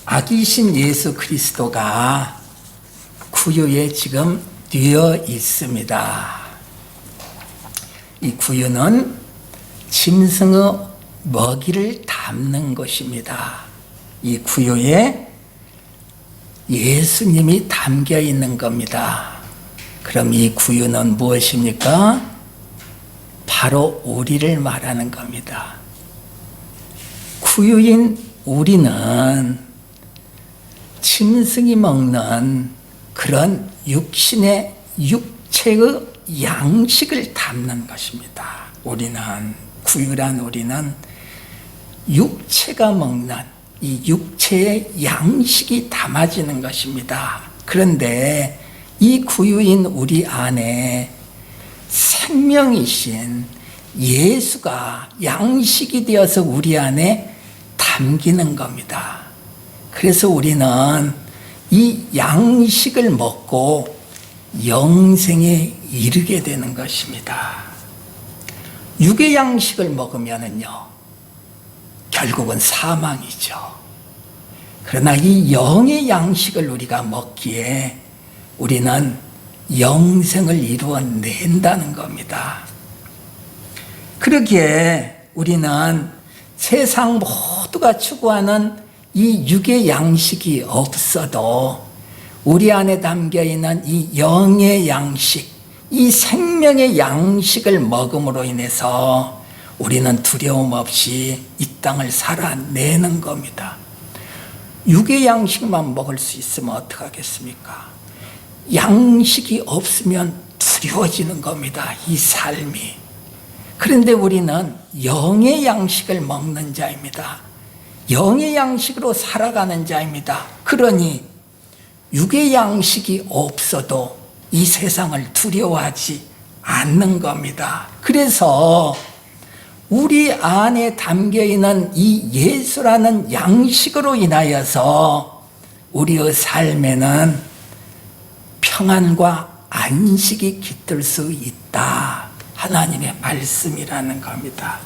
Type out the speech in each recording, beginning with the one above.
아기신 예수 그리스도가 구유에 지금 뉘어 있습니다. 이 구유는 짐승의 먹이를 담는 것입니다. 이 구유에 예수님이 담겨 있는 겁니다. 그럼 이 구유는 무엇입니까? 바로 우리를 말하는 겁니다. 구유인 우리는 짐승이 먹는 그런 육체의 양식을 담는 것입니다. 구유란 우리는 육체가 먹는 이 육체의 양식이 담아지는 것입니다. 그런데 이 구유인 우리 안에 생명이신 예수가 양식이 되어서 우리 안에 담기는 겁니다. 그래서 우리는 이 양식을 먹고 영생에 이르게 되는 것입니다. 육의 양식을 먹으면은요, 결국은 사망이죠. 그러나 이 영의 양식을 우리가 먹기에 우리는 영생을 이루어낸다는 겁니다. 그러기에 우리는 세상 모두가 추구하는 이 육의 양식이 없어도 우리 안에 담겨있는 이 영의 양식, 이 생명의 양식을 먹음으로 인해서 우리는 두려움 없이 이 땅을 살아내는 겁니다. 육의 양식만 먹을 수 있으면 어떡하겠습니까? 양식이 없으면 두려워지는 겁니다, 이 삶이. 그런데 우리는 영의 양식을 먹는 자입니다. 영의 양식으로 살아가는 자입니다. 그러니 육의 양식이 없어도 이 세상을 두려워하지 않는 겁니다. 그래서 우리 안에 담겨있는 이 예수라는 양식으로 인하여서 우리의 삶에는 평안과 안식이 깃들 수 있다. 하나님의 말씀이라는 겁니다.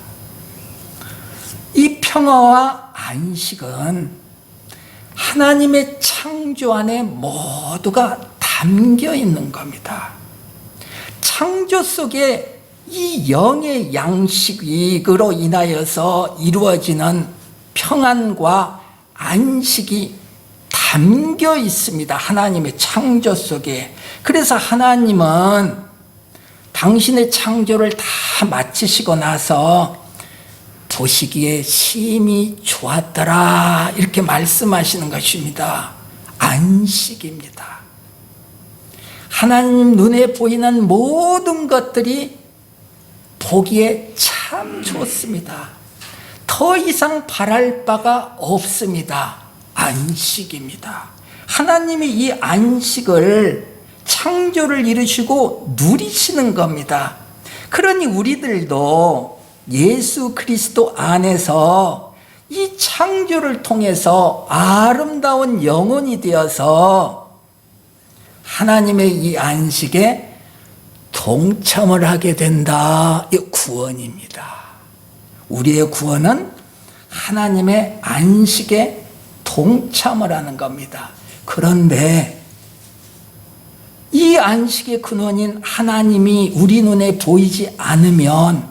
이 평화와 안식은 하나님의 창조 안에 모두가 담겨 있는 겁니다. 창조 속에 이 영의 양식으로 인하여서 이루어지는 평안과 안식이 담겨 있습니다. 하나님의 창조 속에. 그래서 하나님은 당신의 창조를 다 마치시고 나서 보시기에 심히 좋았더라, 이렇게 말씀하시는 것입니다. 안식입니다. 하나님 눈에 보이는 모든 것들이 보기에 참 좋습니다. 더 이상 바랄 바가 없습니다. 안식입니다. 하나님이 이 안식을, 창조를 이루시고 누리시는 겁니다. 그러니 우리들도 예수 그리스도 안에서 이 창조를 통해서 아름다운 영혼이 되어서 하나님의 이 안식에 동참을 하게 된다. 이 구원입니다. 우리의 구원은 하나님의 안식에 동참을 하는 겁니다. 그런데 이 안식의 근원인 하나님이 우리 눈에 보이지 않으면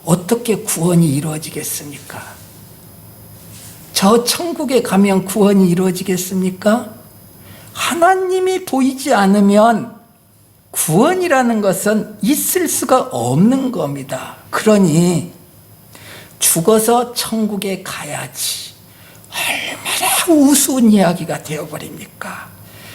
어떻게 구원이 이루어지겠습니까? 저 천국에 가면 구원이 이루어지겠습니까? 하나님이 보이지 않으면 구원이라는 것은 있을 수가 없는 겁니다. 그러니 죽어서 천국에 가야지 얼마나 우스운 이야기가 되어버립니까?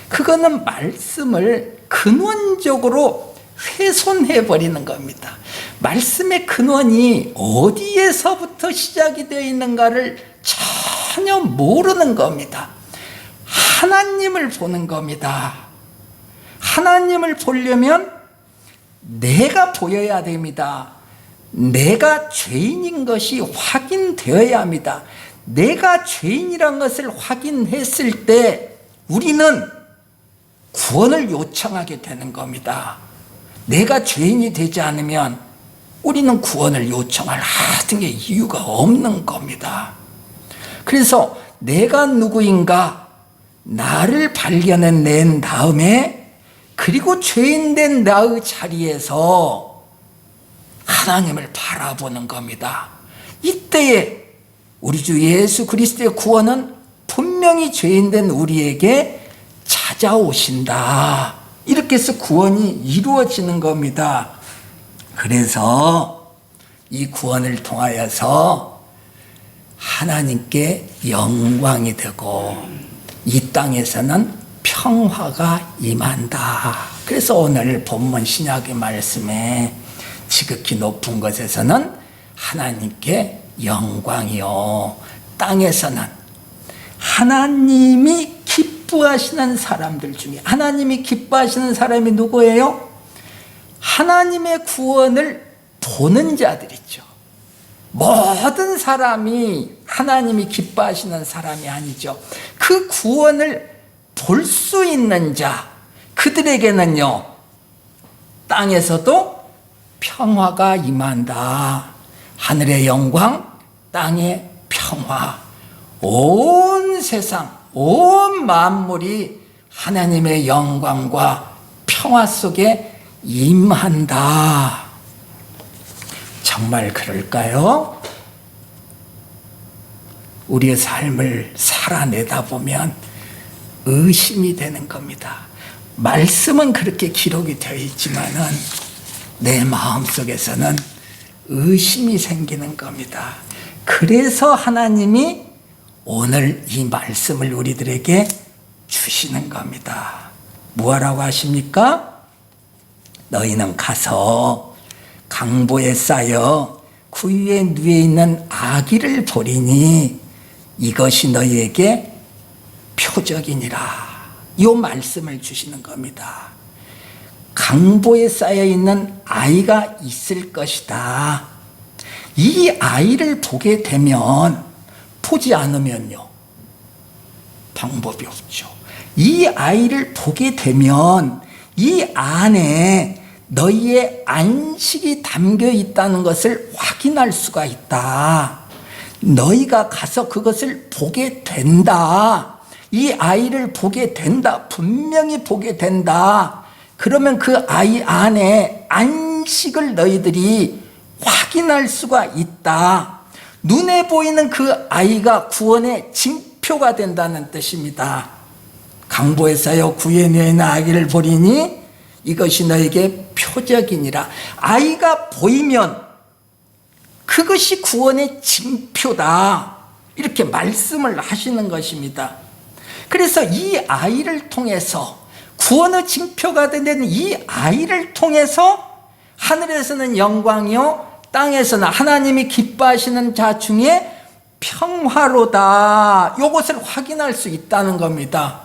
그거는 말씀을 근원적으로 훼손해버리는 겁니다. 말씀의 근원이 어디에서부터 시작이 되어 있는가를 전혀 모르는 겁니다. 하나님을 보는 겁니다. 하나님을 보려면 내가 보여야 됩니다. 내가 죄인인 것이 확인되어야 합니다. 내가 죄인이란 것을 확인했을 때 우리는 구원을 요청하게 되는 겁니다. 내가 죄인이 되지 않으면 우리는 구원을 요청할 하등의 이유가 없는 겁니다. 그래서 내가 누구인가 나를 발견해낸 다음에 그리고 죄인된 나의 자리에서 하나님을 바라보는 겁니다. 이때에 우리 주 예수 그리스도의 구원은 분명히 죄인된 우리에게 찾아오신다. 이렇게 해서 구원이 이루어지는 겁니다. 그래서 이 구원을 통하여서 하나님께 영광이 되고 이 땅에서는 평화가 임한다. 그래서 오늘 본문 신약의 말씀에 지극히 높은 곳에서는 하나님께 영광이요, 땅에서는 하나님이 기뻐하시는 사람들 중에, 하나님이 기뻐하시는 사람이 누구예요? 하나님의 구원을 보는 자들이죠. 모든 사람이 하나님이 기뻐하시는 사람이 아니죠. 그 구원을 볼 수 있는 자, 그들에게는요, 땅에서도 평화가 임한다. 하늘의 영광, 땅의 평화. 온 세상, 온 만물이 하나님의 영광과 평화 속에 임한다. 정말 그럴까요? 우리의 삶을 살아내다 보면 의심이 되는 겁니다. 말씀은 그렇게 기록이 되어 있지만은 내 마음속에서는 의심이 생기는 겁니다. 그래서 하나님이 오늘 이 말씀을 우리들에게 주시는 겁니다. 뭐라고 하십니까? 너희는 가서 강보에 쌓여 그 위에 누워 있는 아기를 보리니 이것이 너희에게 표적이니라. 이 말씀을 주시는 겁니다. 강보에 쌓여 있는 아이가 있을 것이다. 이 아이를 보게 되면, 보지 않으면요, 방법이 없죠. 이 아이를 보게 되면 이 안에 너희의 안식이 담겨 있다는 것을 확인할 수가 있다. 너희가 가서 그것을 보게 된다. 이 아이를 보게 된다. 분명히 보게 된다. 그러면 그 아이 안에 안식을 너희들이 확인할 수가 있다. 눈에 보이는 그 아이가 구원의 징표가 된다는 뜻입니다. 강보에 쌓여 구에 누워 있는 아기를 보리니 이것이 너에게 표적이니라. 아이가 보이면 그것이 구원의 징표다. 이렇게 말씀을 하시는 것입니다. 그래서 이 아이를 통해서, 구원의 징표가 되는 이 아이를 통해서 하늘에서는 영광이요, 땅에서는 하나님이 기뻐하시는 자 중에 평화로다. 이것을 확인할 수 있다는 겁니다.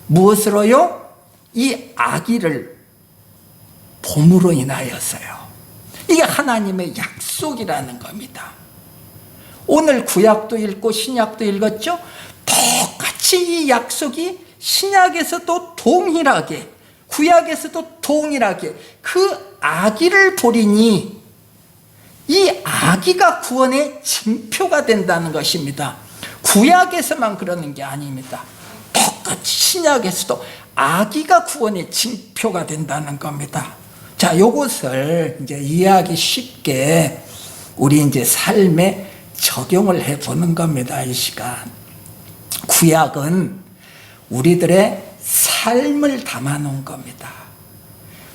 무엇으로요? 이 아기를 봄으로 인하여서요. 이게 하나님의 약속이라는 겁니다. 오늘 구약도 읽고 신약도 읽었죠? 똑같이 이 약속이 신약에서도 동일하게, 구약에서도 동일하게 그 아기를 보리니 이 아기가 구원의 징표가 된다는 것입니다. 구약에서만 그러는 게 아닙니다. 똑같이 신약에서도 아기가 구원의 징표가 된다는 겁니다. 자, 요것을 이제 이해하기 쉽게 우리 이제 삶에 적용을 해 보는 겁니다. 이 시간. 구약은 우리들의 삶을 담아 놓은 겁니다.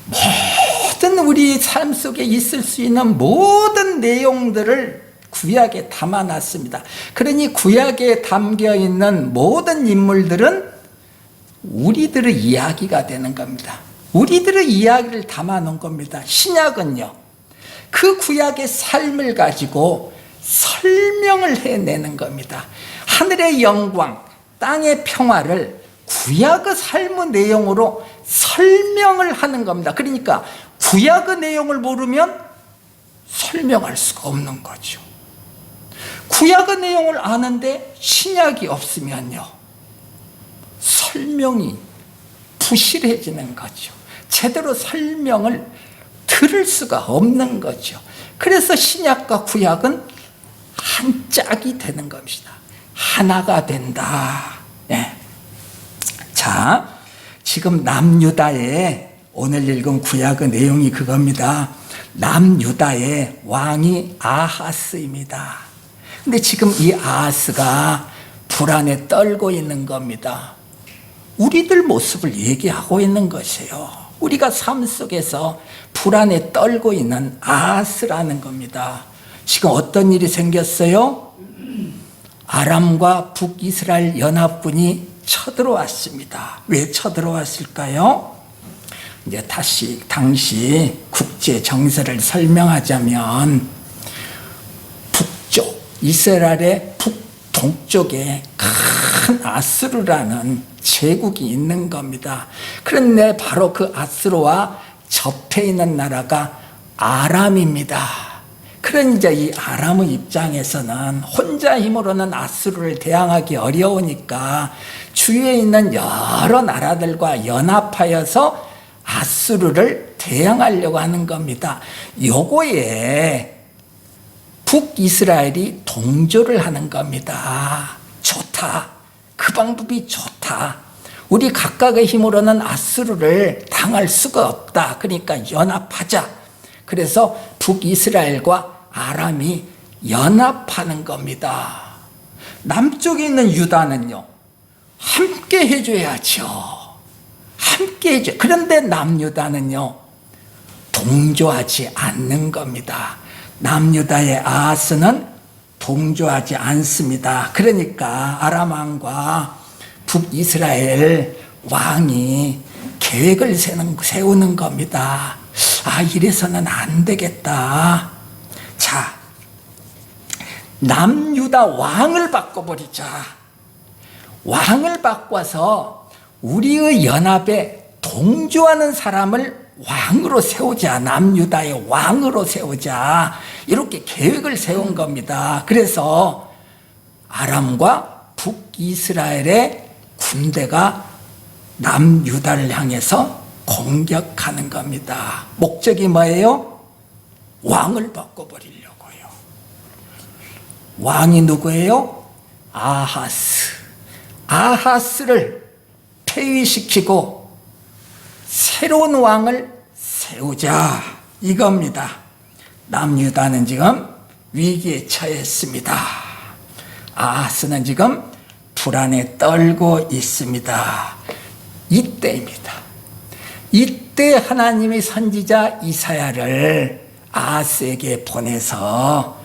모든 우리 삶 속에 있을 수 있는 모든 내용들을 구약에 담아 놨습니다. 그러니 구약에 담겨 있는 모든 인물들은 우리들의 이야기가 되는 겁니다. 우리들의 이야기를 담아 놓은 겁니다. 신약은요, 그 구약의 삶을 가지고 설명을 해내는 겁니다. 하늘의 영광, 땅의 평화를 구약의 삶의 내용으로 설명을 하는 겁니다. 그러니까 구약의 내용을 모르면 설명할 수가 없는 거죠. 구약의 내용을 아는데 신약이 없으면요, 설명이 부실해지는 거죠. 제대로 설명을 들을 수가 없는 거죠. 그래서 신약과 구약은 한 짝이 되는 겁니다. 하나가 된다. 예. 자, 지금 남유다의 오늘 읽은 구약의 내용이 그겁니다. 남유다의 왕이 아하스입니다. 근데 지금 이 아하스가 불안에 떨고 있는 겁니다. 우리들 모습을 얘기하고 있는 것이에요. 우리가 삶 속에서 불안에 떨고 있는 아하스라는 겁니다. 지금 어떤 일이 생겼어요? 아람과 북이스라엘 연합군이 쳐들어왔습니다. 왜 쳐들어왔을까요? 이제 당시 국제 정세를 설명하자면 북쪽, 이스라엘의 북동쪽에 큰 아수르라는 제국이 있는 겁니다. 그런데 바로 그 아수르와 접해 있는 나라가 아람입니다. 그런 이제 이 아람의 입장에서는 혼자 힘으로는 아수르를 대항하기 어려우니까 주위에 있는 여러 나라들과 연합하여서 아수르를 대항하려고 하는 겁니다. 요거에 북이스라엘이 동조를 하는 겁니다. 좋다. 그 방법이 좋다. 우리 각각의 힘으로는 아수르를 당할 수가 없다. 그러니까 연합하자. 그래서 북이스라엘과 아람이 연합하는 겁니다. 남쪽에 있는 유다는요, 함께 해줘야죠. 함께 해줘. 그런데 남유다는요, 동조하지 않는 겁니다. 남유다의 아하스는 동조하지 않습니다. 그러니까 아람 왕과 북이스라엘 왕이 계획을 세우는 겁니다. 아, 이래서는 안 되겠다. 자, 남유다 왕을 바꿔버리자. 왕을 바꿔서 우리의 연합에 동조하는 사람을 왕으로 세우자. 남유다의 왕으로 세우자. 이렇게 계획을 세운 겁니다. 그래서 아람과 북이스라엘의 군대가 남유다를 향해서 공격하는 겁니다. 목적이 뭐예요? 왕을 바꿔버리려고요. 왕이 누구예요? 아하스. 아하스를 폐위시키고 새로운 왕을 세우자, 이겁니다. 남유다는 지금 위기에 처했습니다. 아하스는 지금 불안에 떨고 있습니다. 이때입니다. 이때 하나님의 선지자 이사야를 아하스에게 보내서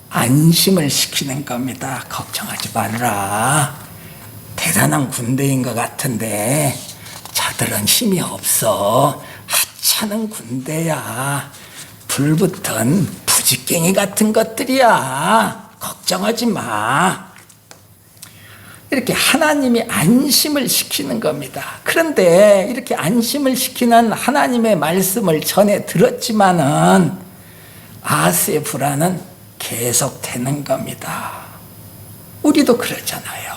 안심을 시키는 겁니다. 걱정하지 말라. 대단한 군대인 것 같은데 자들은 힘이 없어. 하찮은 군대야. 불붙은 부지깽이 같은 것들이야. 걱정하지 마. 이렇게 하나님이 안심을 시키는 겁니다. 그런데 이렇게 안심을 시키는 하나님의 말씀을 전해 들었지만은 아하스의 불안은 계속되는 겁니다. 우리도 그렇잖아요.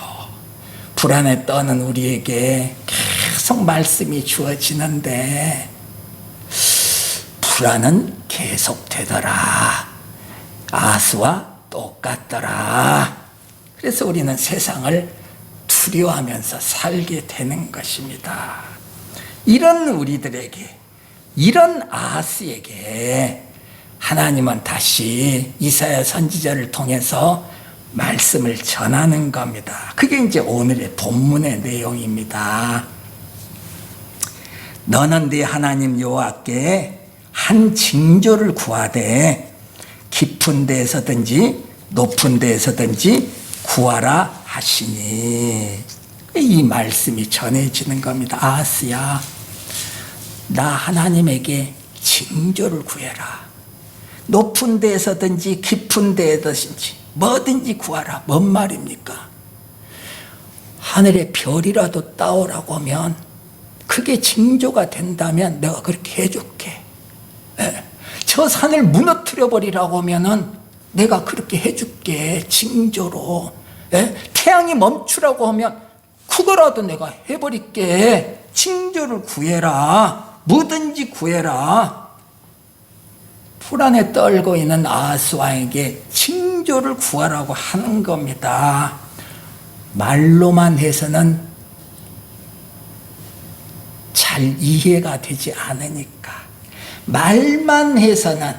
불안에 떠는 우리에게 계속 말씀이 주어지는데 불안은 계속되더라. 아하스와 똑같더라. 그래서 우리는 세상을 두려워하면서 살게 되는 것입니다. 이런 우리들에게, 이런 아하스에게 하나님은 다시 이사야 선지자를 통해서 말씀을 전하는 겁니다. 그게 이제 오늘의 본문의 내용입니다. 너는 네 하나님 여호와께 한 징조를 구하되 깊은 데에서든지 높은 데에서든지 구하라 하시니, 이 말씀이 전해지는 겁니다. 아하스야, 나 하나님에게 징조를 구해라. 높은 데에서든지 깊은 데에서든지 뭐든지 구하라. 뭔 말입니까? 하늘의 별이라도 따오라고 하면, 그게 징조가 된다면 내가 그렇게 해줄게. 저 산을 무너뜨려 버리라고 하면은 내가 그렇게 해줄게. 징조로. 태양이 멈추라고 하면 그거라도 내가 해버릴게. 징조를 구해라. 뭐든지 구해라. 불안에 떨고 있는 아하스 왕에게 징조를 구하라고 하는 겁니다. 말로만 해서는 잘 이해가 되지 않으니까. 말만 해서는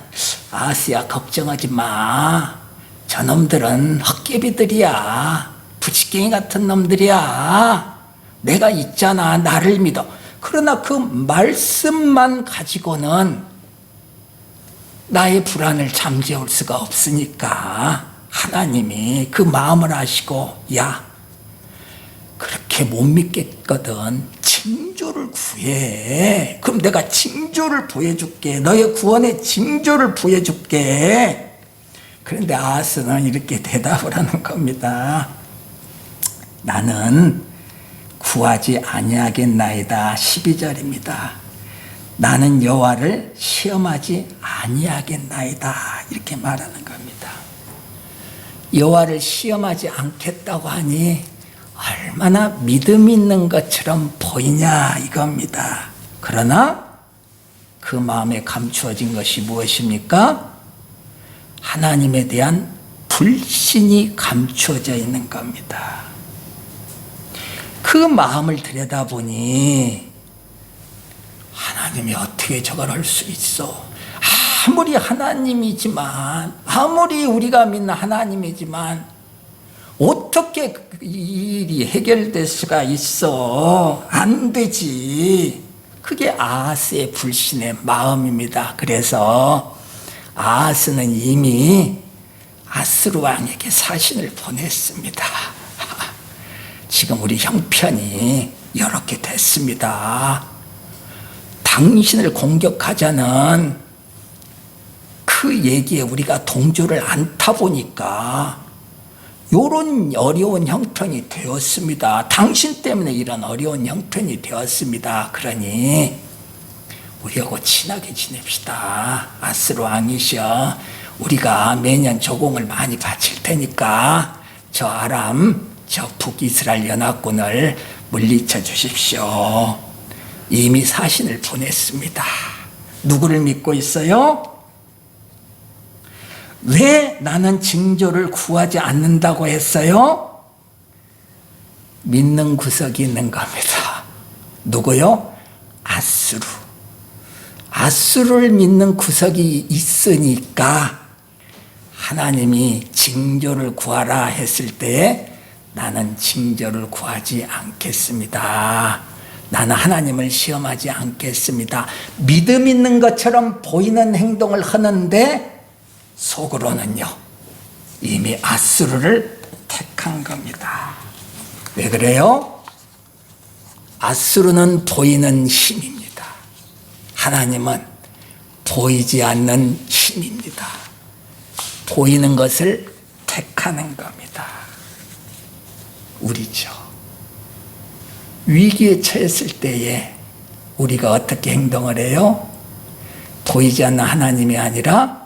아하스야 걱정하지 마. 저놈들은 헛개비들이야. 부치깽이 같은 놈들이야. 내가 있잖아. 나를 믿어. 그러나 그 말씀만 가지고는 나의 불안을 잠재울 수가 없으니까 하나님이 그 마음을 아시고, 야, 그렇게 못 믿겠거든. 징조를 구해. 그럼 내가 징조를 보여줄게. 너의 구원의 징조를 보여줄게. 그런데 아하스는 이렇게 대답을 하는 겁니다. 나는 구하지 아니하겠나이다. 12절입니다. 나는 여호와를 시험하지 아니하겠나이다. 이렇게 말하는 겁니다. 여호와를 시험하지 않겠다고 하니 얼마나 믿음 있는 것처럼 보이냐 이겁니다. 그러나 그 마음에 감추어진 것이 무엇입니까? 하나님에 대한 불신이 감추어져 있는 겁니다. 그 마음을 들여다보니 하나님이 어떻게 저걸 할 수 있어? 아무리 하나님이지만, 아무리 우리가 믿는 하나님이지만 어떻게 이 일이 해결될 수가 있어? 안 되지. 그게 아하스의 불신의 마음입니다. 그래서 아하스는 이미 아스루 왕에게 사신을 보냈습니다. 지금 우리 형편이 이렇게 됐습니다. 당신을 공격하자는 그 얘기에 우리가 동조를 않다 보니까 이런 어려운 형편이 되었습니다. 당신 때문에 이런 어려운 형편이 되었습니다. 그러니 우리하고 친하게 지냅시다. 아스루 왕이셔. 우리가 매년 조공을 많이 바칠 테니까 저 아람, 저 북이스라엘 연합군을 물리쳐 주십시오. 이미 사신을 보냈습니다. 누구를 믿고 있어요? 왜 나는 징조를 구하지 않는다고 했어요? 믿는 구석이 있는 겁니다. 누구요? 아수르. 아수르를 믿는 구석이 있으니까 하나님이 징조를 구하라 했을 때 나는 징조를 구하지 않겠습니다. 나는 하나님을 시험하지 않겠습니다. 믿음 있는 것처럼 보이는 행동을 하는데 속으로는요, 이미 아수르를 택한 겁니다. 왜 그래요? 아수르는 보이는 힘입니다. 하나님은 보이지 않는 힘입니다. 보이는 것을 택하는 겁니다. 우리죠. 위기에 처했을 때에 우리가 어떻게 행동을 해요? 보이지 않는 하나님이 아니라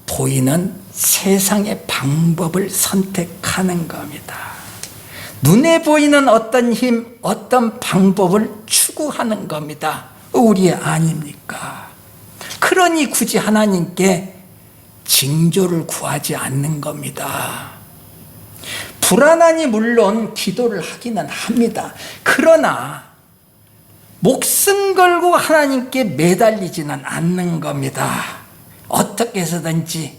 보이는 세상의 방법을 선택하는 겁니다. 눈에 보이는 어떤 힘, 어떤 방법을 추구하는 겁니다. 우리 아닙니까? 그러니 굳이 하나님께 징조를 구하지 않는 겁니다. 불안하니 물론 기도를 하기는 합니다. 그러나 목숨 걸고 하나님께 매달리지는 않는 겁니다. 어떻게 해서든지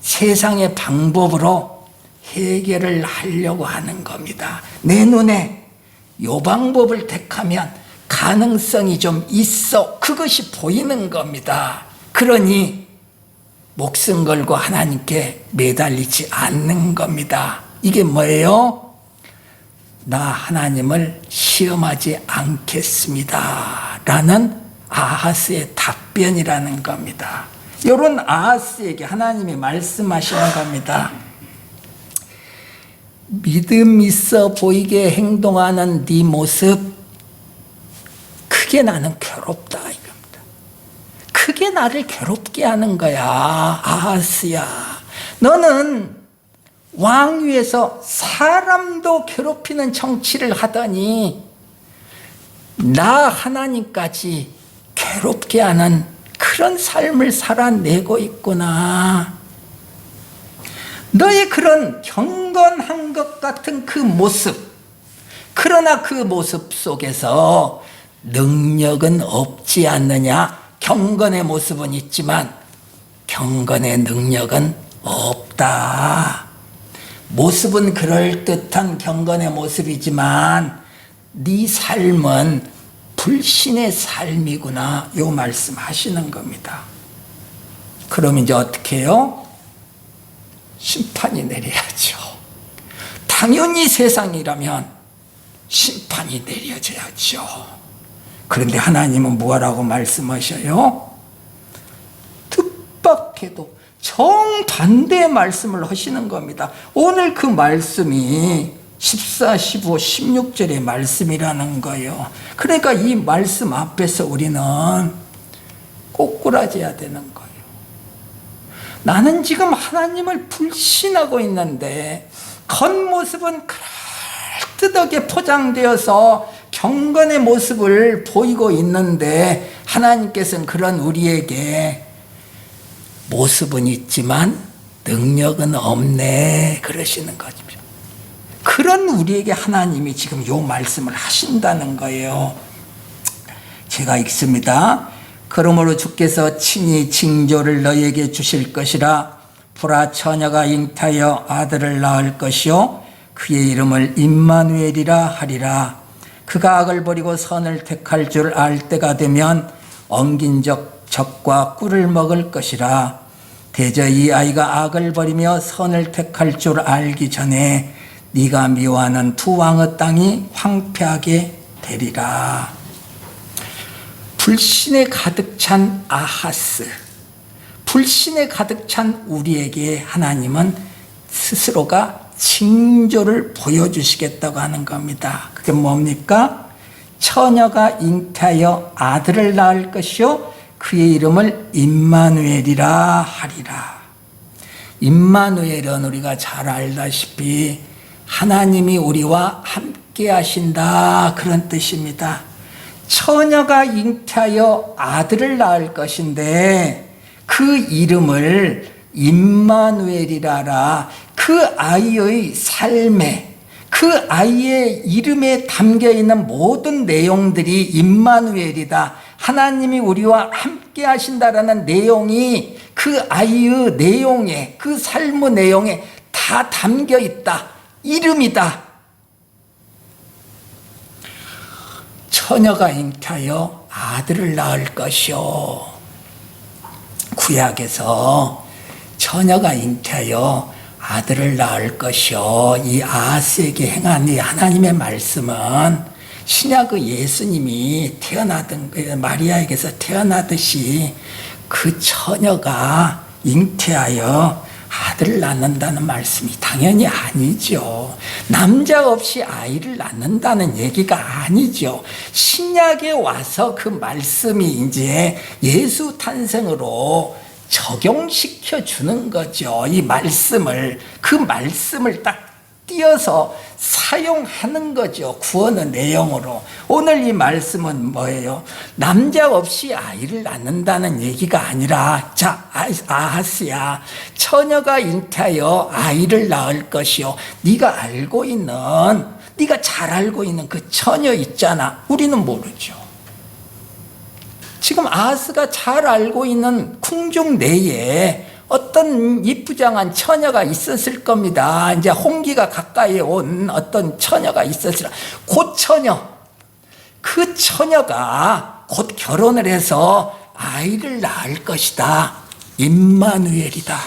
세상의 방법으로 해결을 하려고 하는 겁니다. 내 눈에 이 방법을 택하면 가능성이 좀 있어. 그것이 보이는 겁니다. 그러니 목숨 걸고 하나님께 매달리지 않는 겁니다. 이게 뭐예요? 나 하나님을 시험하지 않겠습니다. 라는 아하스의 답변이라는 겁니다. 이런 아하스에게 하나님이 말씀하시는 겁니다. 믿음 있어 보이게 행동하는 네 모습, 그게 나는 괴롭다 이겁니다. 그게 나를 괴롭게 하는 거야. 아하스야, 너는 왕위에서 사람도 괴롭히는 정치를 하더니 나 하나님까지 괴롭게 하는 그런 삶을 살아내고 있구나. 너의 그런 경건한 것 같은 그 모습, 그러나 그 모습 속에서 능력은 없지 않느냐? 경건의 모습은 있지만 경건의 능력은 없다. 모습은 그럴듯한 경건의 모습이지만 네 삶은 불신의 삶이구나, 요 말씀하시는 겁니다. 그럼 이제 어떻게 해요? 심판이 내려야죠. 당연히 세상이라면 심판이 내려져야죠. 그런데 하나님은 뭐라고 말씀하셔요? 뜻밖에도 정반대의 말씀을 하시는 겁니다. 오늘 그 말씀이 14, 15, 16절의 말씀이라는 거예요. 그러니까 이 말씀 앞에서 우리는 꼬꾸라져야 되는 거예요. 나는 지금 하나님을 불신하고 있는데 겉모습은 그럴듯하게 포장되어서 경건의 모습을 보이고 있는데 하나님께서는 그런 우리에게 모습은 있지만 능력은 없네 그러시는 거죠. 그런 우리에게 하나님이 지금 요 말씀을 하신다는 거예요. 제가 읽습니다. 그러므로 주께서 친히 징조를 너희에게 주실 것이라. 보라, 처녀가 잉타하여 아들을 낳을 것이요 그의 이름을 임마누엘이라 하리라. 그가 악을 버리고 선을 택할 줄 알 때가 되면 엉긴 적과 꿀을 먹을 것이라. 대저 이 아이가 악을 버리며 선을 택할 줄 알기 전에 네가 미워하는 두 왕의 땅이 황폐하게 되리라. 불신에 가득 찬 아하스, 불신에 가득 찬 우리에게 하나님은 스스로가 징조를 보여주시겠다고 하는 겁니다. 그게 뭡니까? 처녀가 잉태하여 아들을 낳을 것이요 그의 이름을 임마누엘이라 하리라. 임마누엘은 우리가 잘 알다시피 하나님이 우리와 함께 하신다, 그런 뜻입니다. 처녀가 잉태하여 아들을 낳을 것인데 그 이름을 임마누엘이라라. 그 아이의 삶에, 그 아이의 이름에 담겨있는 모든 내용들이 임마누엘이다, 하나님이 우리와 함께 하신다라는 내용이 그 아이의 내용에, 그 삶의 내용에 다 담겨있다, 이름이다. 처녀가 잉태하여 아들을 낳을 것이요. 구약에서 처녀가 잉태하여 아들을 낳을 것이요, 이 아하스에게 행한 이 하나님의 말씀은 신약의 예수님이 태어나던 마리아에게서 태어나듯이 그 처녀가 잉태하여 아들을 낳는다는 말씀이 당연히 아니죠. 남자 없이 아이를 낳는다는 얘기가 아니죠. 신약에 와서 그 말씀이 이제 예수 탄생으로 적용시켜 주는 거죠. 이 말씀을, 그 말씀을 딱 띄어서 사용하는 거죠. 구원의 내용으로. 오늘 이 말씀은 뭐예요? 남자 없이 아이를 낳는다는 얘기가 아니라, 자, 아하스야, 처녀가 잉태하여 아이를 낳을 것이요. 네가 알고 있는, 네가 잘 알고 있는 그 처녀 있잖아. 우리는 모르죠. 지금 아하스가 잘 알고 있는 궁중 내에 어떤 이쁘장한 처녀가 있었을 겁니다. 이제 홍기가 가까이 온 어떤 처녀가 있었으라. 그 처녀, 그 처녀가 곧 결혼을 해서 아이를 낳을 것이다. 임마누엘이다.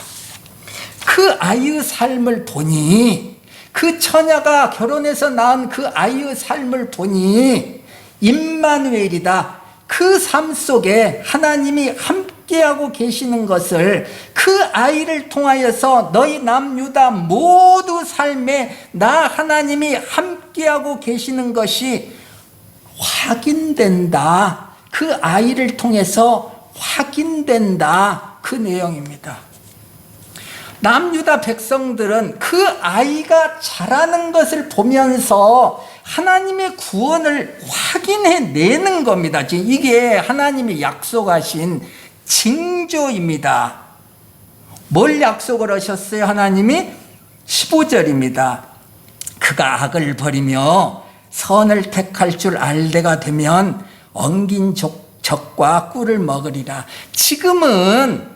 그 아이의 삶을 보니, 그 처녀가 결혼해서 낳은 그 아이의 삶을 보니 임마누엘이다. 그 삶 속에 하나님이 함께하고 계시는 것을, 그 아이를 통하여서 너희 남유다 모두 삶에 나 하나님이 함께하고 계시는 것이 확인된다. 그 아이를 통해서 확인된다. 그 내용입니다. 남유다 백성들은 그 아이가 자라는 것을 보면서 하나님의 구원을 확인해내는 겁니다. 이게 하나님이 약속하신 징조입니다. 뭘 약속을 하셨어요? 하나님이 15절입니다. 그가 악을 버리며 선을 택할 줄 알 때가 되면 엉긴 적과 꿀을 먹으리라. 지금은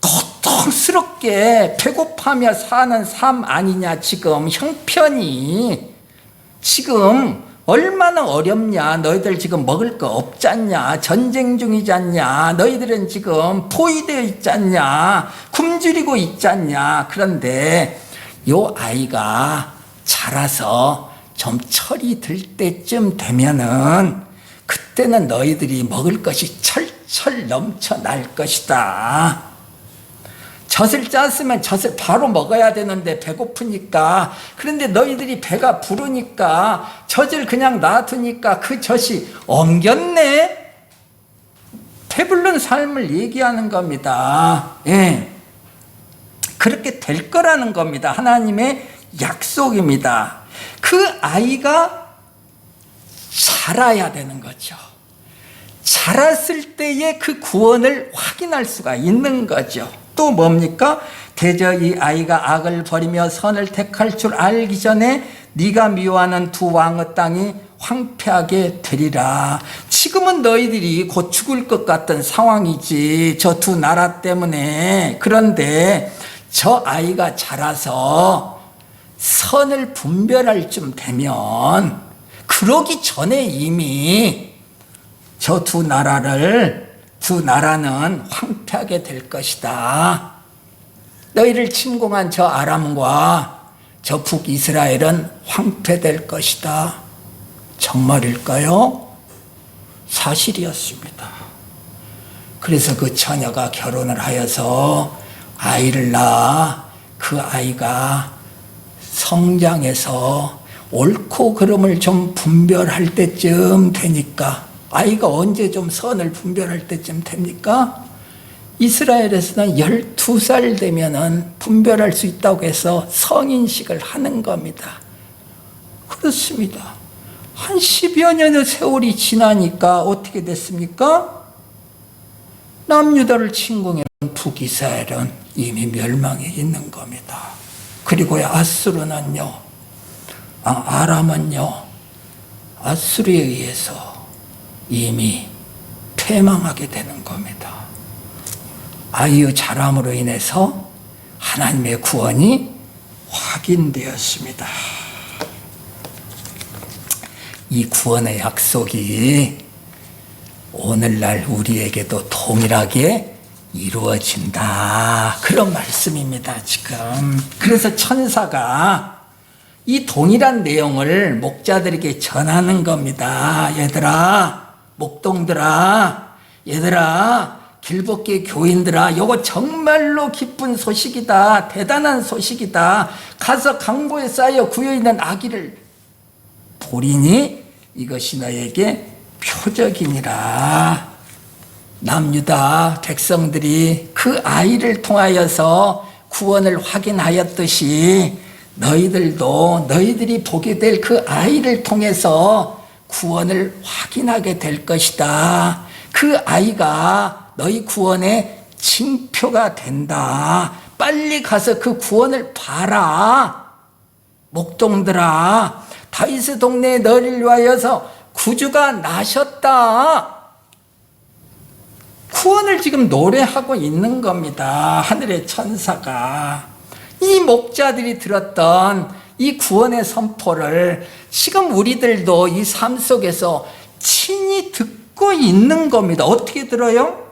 고통스럽게 배고파며 사는 삶 아니냐. 지금 형편이 지금 얼마나 어렵냐. 너희들 지금 먹을 거 없잖냐. 전쟁 중이잖냐. 너희들은 지금 포위되어 있잖냐. 굶주리고 있잖냐. 그런데 요 아이가 자라서 좀 철이 들 때쯤 되면은 그때는 너희들이 먹을 것이 철철 넘쳐날 것이다. 젖을 짰으면 젖을 바로 먹어야 되는데 배고프니까. 그런데 너희들이 배가 부르니까 젖을 그냥 놔두니까 그 젖이 엉겼네. 배불른 삶을 얘기하는 겁니다. 예. 그렇게 될 거라는 겁니다. 하나님의 약속입니다. 그 아이가 자라야 되는 거죠. 자랐을 때의 그 구원을 확인할 수가 있는 거죠. 또 뭡니까? 대저 이 아이가 악을 버리며 선을 택할 줄 알기 전에 네가 미워하는 두 왕의 땅이 황폐하게 되리라. 지금은 너희들이 곧 죽을 것 같은 상황이지. 저 두 나라 때문에. 그런데 저 아이가 자라서 선을 분별할 쯤 되면, 그러기 전에 이미 저 두 나라는 황폐하게 될 것이다. 너희를 침공한 저 아람과 저 북이스라엘은 황폐될 것이다. 정말일까요? 사실이었습니다. 그래서 그 처녀가 결혼을 하여서 아이를 낳아 그 아이가 성장해서 옳고 그름을 좀 분별할 때쯤 되니까, 아이가 언제 좀 선을 분별할 때쯤 됩니까? 이스라엘에서는 12살 되면은 분별할 수 있다고 해서 성인식을 하는 겁니다. 그렇습니다. 한 10여 년의 세월이 지나니까 어떻게 됐습니까? 남유다를 침공한 북이스라엘은 이미 멸망해 있는 겁니다. 그리고 아수르는요, 아람은요, 아수르에 의해서 이미 패망하게 되는 겁니다. 아이의 자람으로 인해서 하나님의 구원이 확인되었습니다. 이 구원의 약속이 오늘날 우리에게도 동일하게 이루어진다. 그런 말씀입니다, 지금. 그래서 천사가 이 동일한 내용을 목자들에게 전하는 겁니다. 얘들아, 목동들아, 얘들아, 길벗기 교인들아, 요거 정말로 기쁜 소식이다. 대단한 소식이다. 가서 강보에 쌓여 구여있는 아기를 보리니 이것이 너에게 표적이니라. 남유다 백성들이 그 아이를 통하여서 구원을 확인하였듯이 너희들도 너희들이 보게 될 그 아이를 통해서 구원을 확인하게 될 것이다. 그 아이가 너희 구원의 징표가 된다. 빨리 가서 그 구원을 봐라. 목동들아, 다윗의 동네에 너희를 위하여서 구주가 나셨다. 구원을 지금 노래하고 있는 겁니다. 하늘의 천사가. 이 목자들이 들었던 이 구원의 선포를 지금 우리들도 이 삶 속에서 친히 듣고 있는 겁니다. 어떻게 들어요?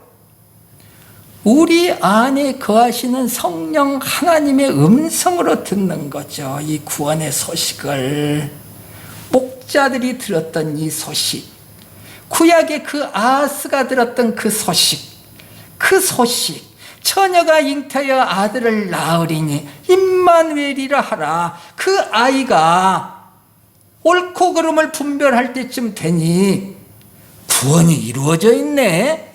우리 안에 거하시는 성령 하나님의 음성으로 듣는 거죠. 이 구원의 소식을. 목자들이 들었던 이 소식, 구약의 그 아하스가 들었던 그 소식, 처녀가 잉태하여 아들을 낳으리니 임마누엘이라 하라. 그 아이가 옳고 그름을 분별할 때쯤 되니 구원이 이루어져 있네.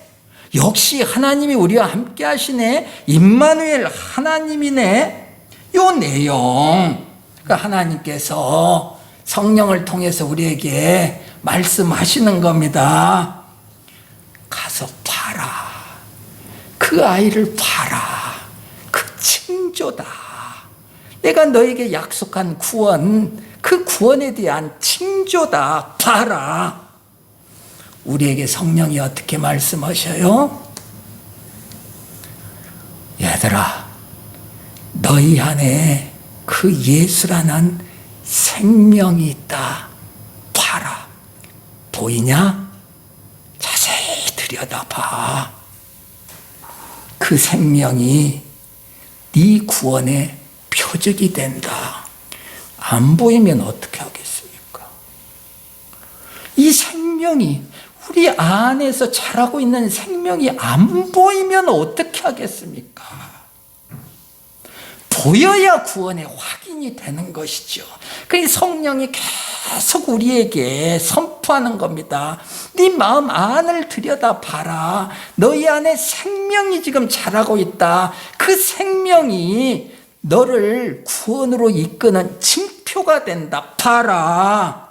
역시 하나님이 우리와 함께 하시네. 임마누엘 하나님이네. 요 내용, 그러니까 하나님께서 성령을 통해서 우리에게 말씀하시는 겁니다. 가서 봐라. 그 아이를 봐라. 그 징조다. 내가 너에게 약속한 구원, 그 구원에 대한 징조다. 봐라. 우리에게 성령이 어떻게 말씀하셔요? 얘들아, 너희 안에 그 예수라는 생명이 있다. 봐라. 보이냐? 자세히 들여다봐. 그 생명이 네 구원의 표적이 된다. 안 보이면 어떻게 하겠습니까? 이 생명이 우리 안에서 자라고 있는 생명이 안 보이면 어떻게 하겠습니까? 보여야 구원의 확인이 되는 것이죠. 그 성령이 계속 우리에게 선포하는 겁니다. 네 마음 안을 들여다봐라. 너희 안에 생명이 지금 자라고 있다. 그 생명이 너를 구원으로 이끄는 징표가 된다. 봐라.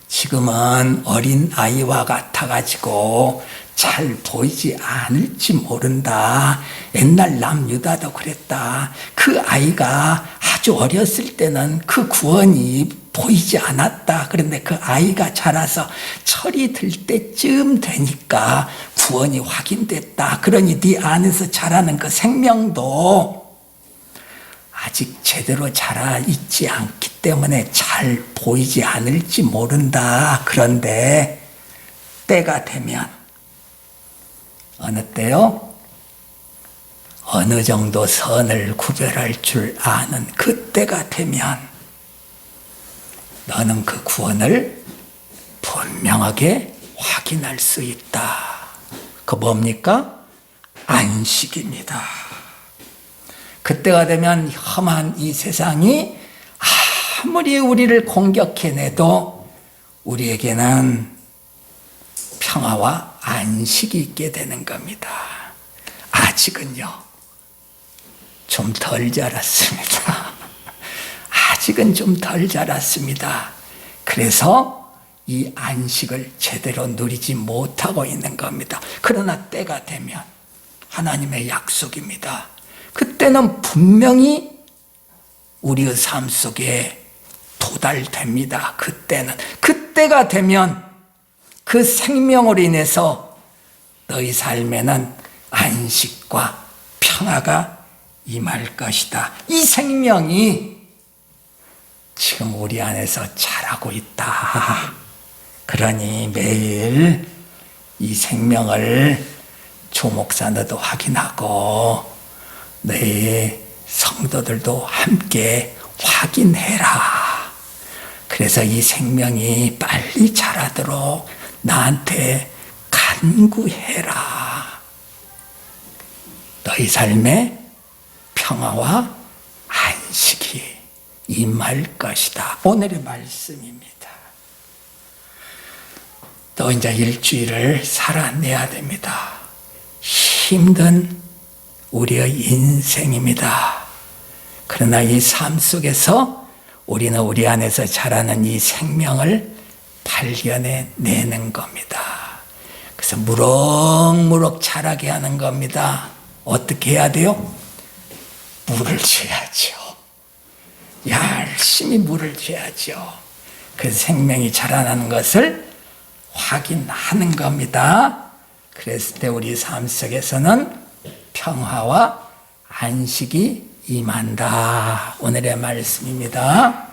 지금은 어린 아이와 같아가지고 잘 보이지 않을지 모른다. 옛날 남유다도 그랬다. 그 아이가 아주 어렸을 때는 그 구원이 보이지 않았다. 그런데 그 아이가 자라서 철이 들 때쯤 되니까 구원이 확인됐다. 그러니 네 안에서 자라는 그 생명도 아직 제대로 자라 있지 않기 때문에 잘 보이지 않을지 모른다. 그런데 때가 되면, 어느 때요? 어느 정도 선을 구별할 줄 아는 그때가 되면 너는 그 구원을 분명하게 확인할 수 있다. 그 뭡니까? 안식입니다. 그때가 되면 험한 이 세상이 아무리 우리를 공격해내도 우리에게는 평화와 안식이 있게 되는 겁니다. 아직은요, 좀 덜 자랐습니다. 아직은 좀 덜 자랐습니다. 그래서 이 안식을 제대로 누리지 못하고 있는 겁니다. 그러나 때가 되면 하나님의 약속입니다. 그때는 분명히 우리의 삶 속에 도달됩니다. 그때가 되면 그 생명으로 인해서 너희 삶에는 안식과 평화가 임할 것이다. 이 생명이 지금 우리 안에서 자라고 있다. 그러니 매일 이 생명을 조 목사 너도 확인하고 너희 성도들도 함께 확인해라. 그래서 이 생명이 빨리 자라도록 나한테 간구해라. 너희 삶에 평화와 안식이 임할 것이다. 오늘의 말씀입니다. 또 이제 일주일을 살아내야 됩니다. 힘든 우리의 인생입니다. 그러나 이 삶 속에서 우리는 우리 안에서 자라는 이 생명을 발견해 내는 겁니다. 그래서 무럭무럭 자라게 하는 겁니다. 어떻게 해야 돼요? 물을 줘야죠. 열심히 물을 줘야죠. 그래서 생명이 자라나는 것을 확인하는 겁니다. 그랬을 때 우리 삶 속에서는 평화와 안식이 임한다. 오늘의 말씀입니다.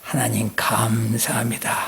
하나님 감사합니다.